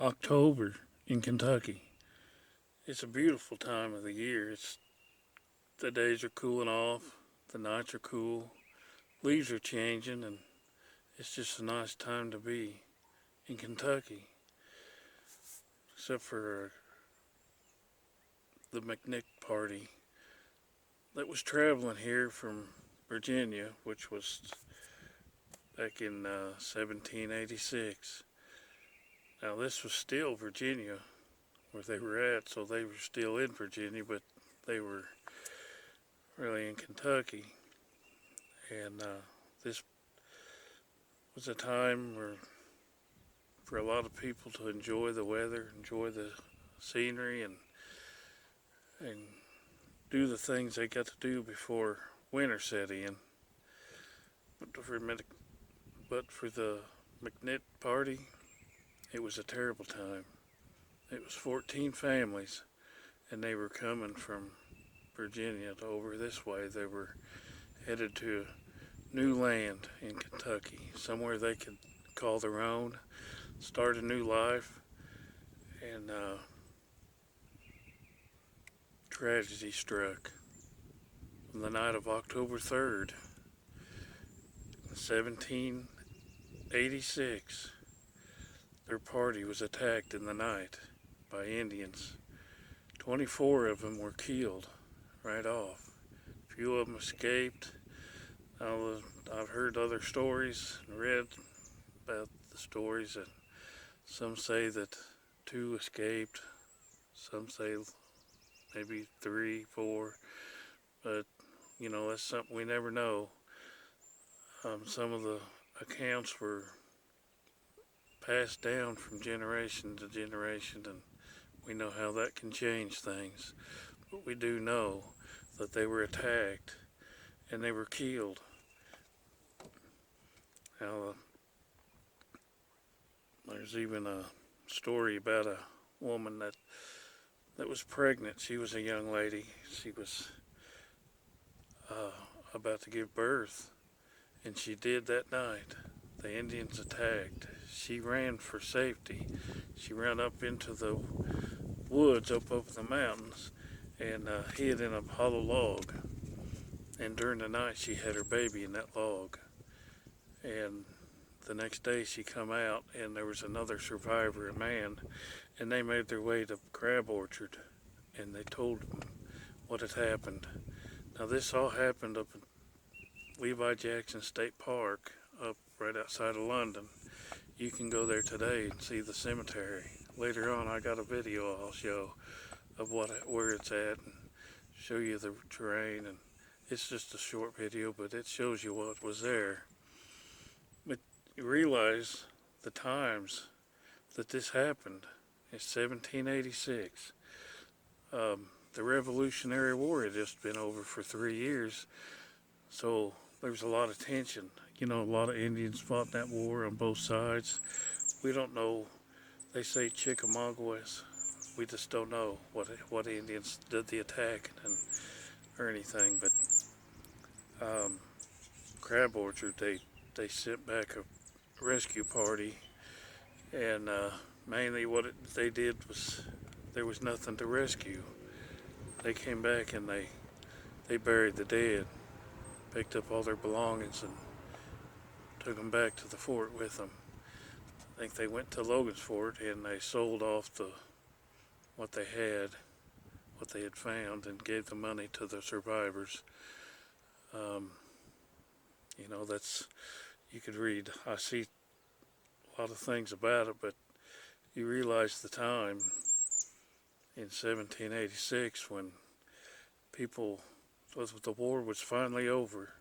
October in Kentucky. It's a beautiful time of the year. The days are cooling off, the nights are cool, leaves are changing, and it's just a nice time to be in Kentucky. Except for the McNick party that was traveling here from Virginia, which was back in 1786. Now this was still Virginia where they were at, so they were still in Virginia, but they were really in Kentucky. And this was a time where, for a lot of people to enjoy the weather, enjoy the scenery, and do the things they got to do before winter set in. But for the McNitt party, it was a terrible time. It was 14 families, and they were coming from Virginia to over this way. They were headed to new land in Kentucky, somewhere they could call their own, start a new life, and tragedy struck. On the night of October 3rd, 1786, their party was attacked in the night by Indians. 24 of them were killed right off. A few of them escaped. I've heard other stories and read about the stories, and some say that 2 escaped, some say maybe 3, 4, but that's something we never know. Some of the accounts were passed down from generation to generation, and we know how that can change things. But we do know that they were attacked and they were killed. Now, there's even a story about a woman that was pregnant. She was a young lady. She was about to give birth, and she did that night. The Indians attacked. She ran for safety. She ran up into the woods up over the mountains and hid in a hollow log. And during the night, she had her baby in that log. And the next day, she come out, and there was another survivor, a man, and they made their way to Crab Orchard, and they told them what had happened. Now, this all happened up in Levi Jackson State Park, up right outside of London. You can go there today and see the cemetery. Later on, I got a video I'll show of where it's at and show you the terrain. And it's just a short video, but it shows you what was there. But you realize the times that this happened. It's 1786. The Revolutionary War had just been over for 3 years, so there was a lot of tension. A lot of Indians fought in that war on both sides. We don't know. They say Chickamaugas. We just don't know what Indians did the attack or anything. But Crab Orchard, they sent back a rescue party, and mainly they did was there was nothing to rescue. They came back and they buried the dead, picked up all their belongings, and took them back to the fort with them. I think they went to Logan's Fort and they sold off what they had found, and gave the money to the survivors. That's, you could read. I see a lot of things about it, but you realize the time in 1786 when the war was finally over.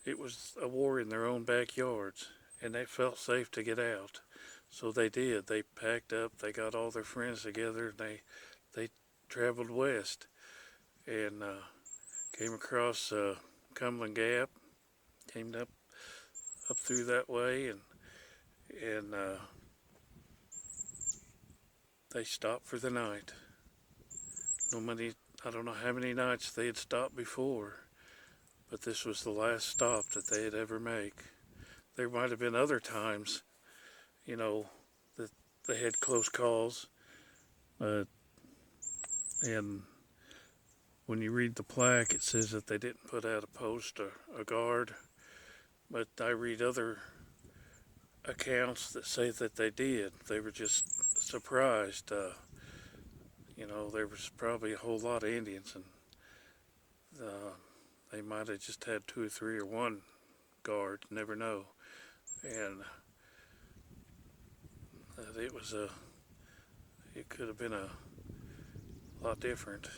It was a war in their own backyards, and they felt safe to get out. So they did. They packed up. They got all their friends together, and they traveled west and came across Cumberland Gap, came up through that way, and they stopped for the night. I don't know how many nights they had stopped before, but this was the last stop that they had ever make. There might have been other times, that they had close calls, and when you read the plaque, it says that they didn't put out a post or a guard. But I read other accounts that say that they did. They were just surprised. There was probably a whole lot of Indians, and they might have just had two or three or one guard. Never know. And it could have been a lot different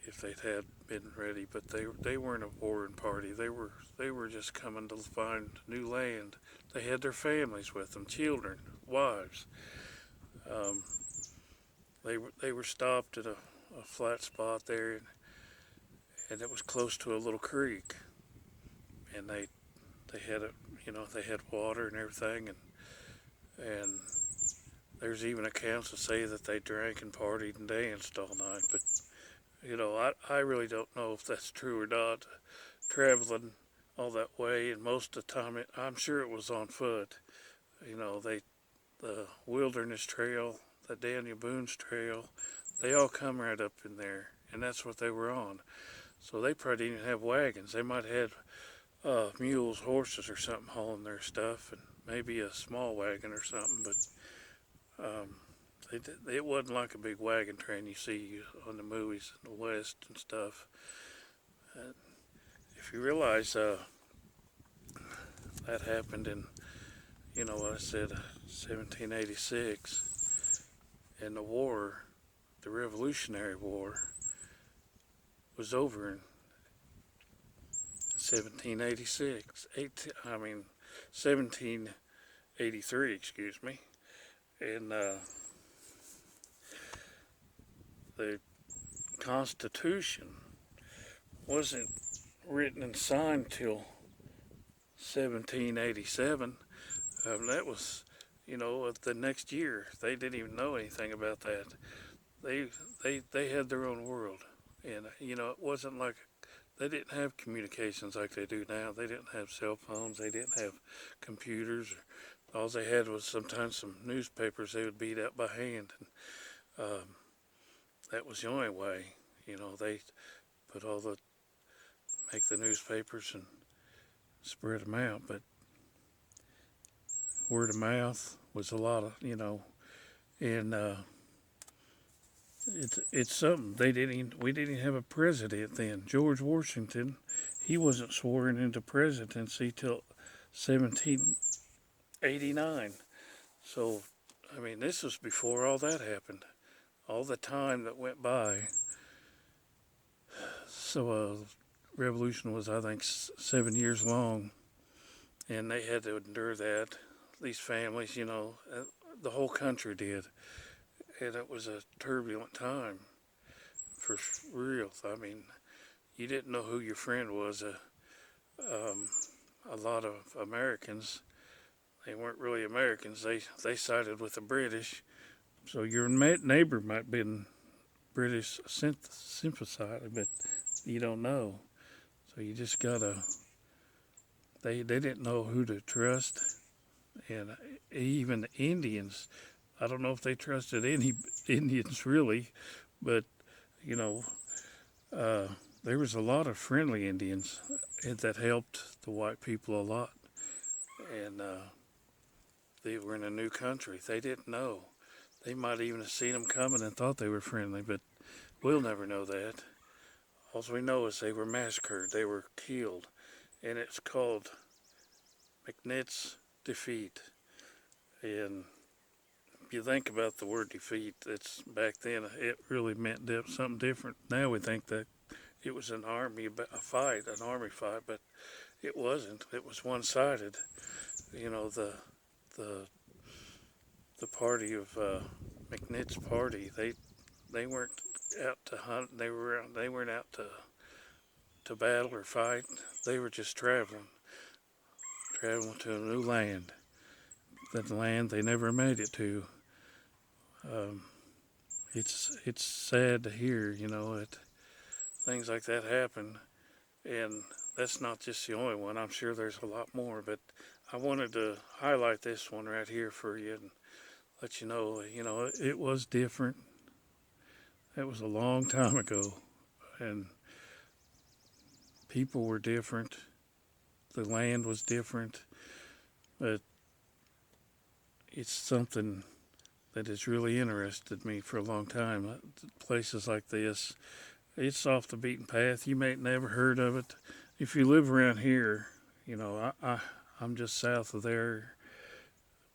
if they'd had been ready. But they weren't a warring party. They were just coming to find new land. They had their families with them, children, wives. Um, they were stopped at a flat spot there, and it was close to a little creek, and they had they had water and everything, and there's even accounts that say that they drank and partied and danced all night. But I really don't know if that's true or not. Traveling all that way, and most of the time, I'm sure it was on foot. The Wilderness Trail, the Daniel Boone's Trail, they all come right up in there, and that's what they were on. So they probably didn't have wagons. They might have had mules, horses, or something hauling their stuff, and maybe a small wagon or something. But it wasn't like a big wagon train you see on the movies in the West and stuff. If you realize that happened in, what I said, 1786, and the Revolutionary War, was over in 1783, excuse me. And the Constitution wasn't written and signed till 1787. That was, the next year. They didn't even know anything about that. They had their own world, and it wasn't like they didn't have communications like they do now. They didn't have cell phones. They didn't have computers. All they had was sometimes some newspapers they would beat out by hand, and that was the only way. They put make the newspapers and spread them out, but word of mouth was a lot of, and it's something. We didn't even have a president then. George Washington, he wasn't sworn into presidency till 1789. So, this was before all that happened. All the time that went by. So, revolution was, I think, 7 years long, and they had to endure that. These families, the whole country did, and it was a turbulent time, for real. You didn't know who your friend was. A lot of Americans, they weren't really Americans. They sided with the British, so your neighbor might have been British sympathizer, but you don't know. So you just gotta. They didn't know who to trust, and even the Indians. I don't know if they trusted any Indians really, but there was a lot of friendly Indians that helped the white people a lot, and they were in a new country. They didn't know. They might even have seen them coming and thought they were friendly, but we'll never know that. All we know is they were massacred. They were killed, and it's called McNitt's Defeat. And if you think about the word defeat, it's back then it really meant something different. Now we think that it was an army fight, but it wasn't. It was one-sided. The party of McNitt's party, they weren't out to hunt. They weren't out to battle or fight. They were just traveling to a new land. That land they never made it to. It's sad to hear, that things like that happen, and that's not just the only one. I'm sure there's a lot more, but I wanted to highlight this one right here for you. And let you know, it was different. That was a long time ago, and people were different. The land was different, but it's something that has really interested me for a long time. Places like this, it's off the beaten path. You may never heard of it. If you live around here, you know, I'm just south of there.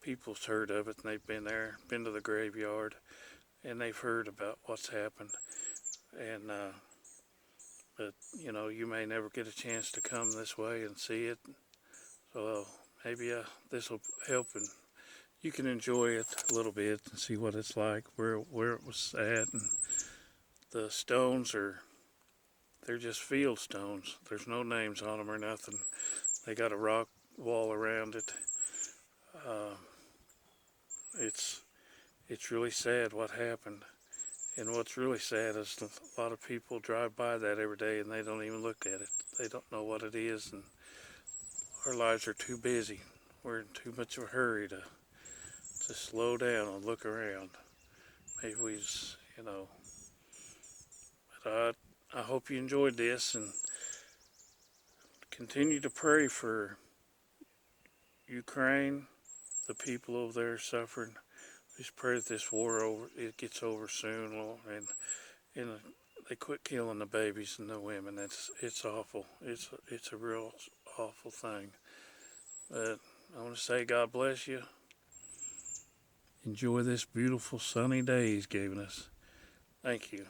People's heard of it and they've been there, been to the graveyard, and they've heard about what's happened. And but you know, you may never get a chance to come this way and see it. So maybe this will help, and you can enjoy it a little bit and see what it's like, where it was at, and the stones are, they're just field stones. There's no names on them or nothing. They got a rock wall around it. Uh, it's it's really sad what happened. And what's really sad is a lot of people drive by that every day and they don't even look at it. They don't know what it is, and our lives are too busy. We're in too much of a hurry to slow down and look around. Maybe we just, you know, but I hope you enjoyed this and continue to pray for Ukraine, the people over there suffering. Just pray that this war it gets over soon, and they quit killing the babies and the women. It's awful. It's a real awful thing. But I want to say God bless you. Enjoy this beautiful sunny day He's given us. Thank you.